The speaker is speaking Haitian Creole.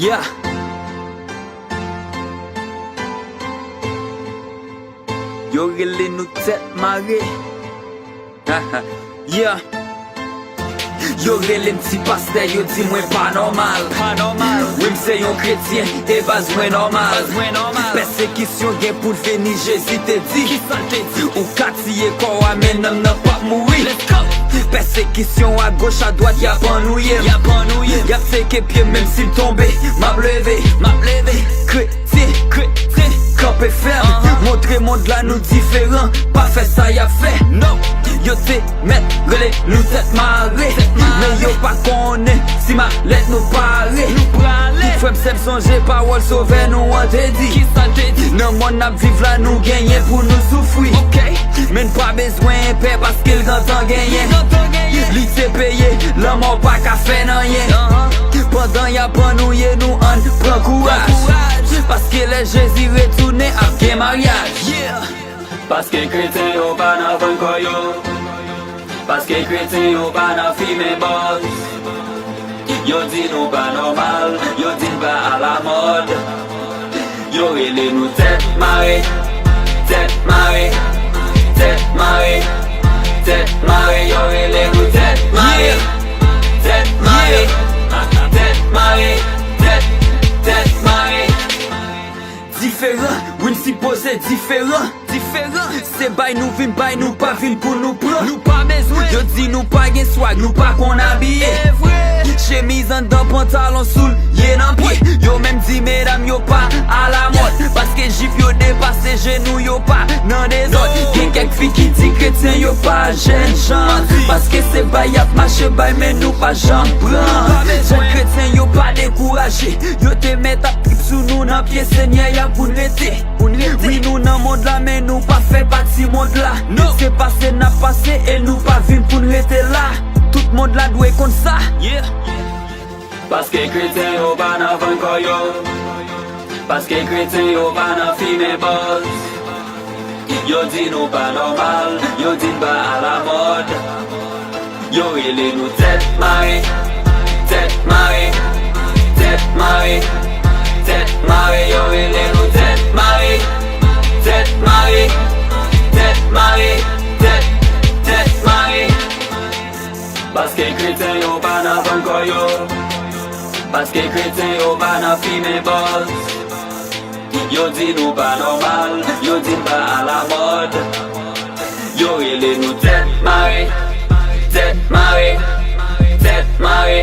Yeah. Yo rele nou Tet Mare. Yeah. Yo rele m'ti pasteur, yo di mwen pa normal. Oui m'se yon chrétien, e baz mwen normal. Persécution gen pou veni, Jésus te di. Ou katiye kwa wamen nan pas mouri. Persécution à gauche, à droite, y'a pas nouye. Y'a teke pied même s'il tombe, m'a levé. Chrétien, campé ferme. Montrer monde là nous différents. Pas fait ça y'a fait. Non. Yo te met rele nous Tet Mare. Mais yo pas connaît si ma lettre nous parle. Frère m'sem songe parole sauve nous an te dit. Nan mon ap vive là nous gagner pour nous souffrir. Men pas besoin paix parce qu'il gantan gagner. Li te payé, l'amour pas qu'à faire nan rien. Pendant y'a pas nous yé nous an prend courage. Parce que les Jésus retourné après mariage. Parce que chrétien yo pas nan van koyo. Parce que chrétien yo pas nan fime boss. Yo di nou pas normal, yo di pas à la mode. Yo rele nou Tet Mare, Tet Mare, Tet Mare, Tet Mare. Yo rele nou Tet Mare, Tet Mare, Tet Mare, Tet Mare. Différent, oui si posé différent. C'est bay nous vin, bay nous pas vin pour nous prendre. Nous pas besoin. Yo di nous pas gen swag, nous pas qu'on habillé. Chemise en dedans, pantalon soul, yé nan pied. Yo même dit mesdames yo pas à la mode. Parce que jif yo dépassé genou yo pas nan des autres. Gen quelques filles qui dit chrétien yo pas jeune gens. Parce que c'est bay ap marché bay mais nous pas j'en prend. Jeune chrétien yo pas découragé. Yo te met à trip sous nous nan pied Seigneur y'a pour n'été. Oui nous nan monde là mais nous pas fait partie monde là. C'est passé n'a passé et nous pas vin pour nous rester là. Tout le monde là doit comme ça. Parce que chrétien yo pas nan van koyo. Parce que chrétien yo pas nan fime boss. Yo di nou pas normal, yo di pas à la mode. Yo rele nou Tet Mare, Tet Mare, Tet Mare, Tet Mare. Yo rele nou Tet Mare, Tet Mare, Tet Mare, Tet Mare. Parce que chrétien yo pas nan van koyo. Parce que chrétien yo pas nan fime boss. Yo di nou pas normal, yo di pas à la mode. Yo rele nou Tet Mare, Tet Mare, Tet Mare.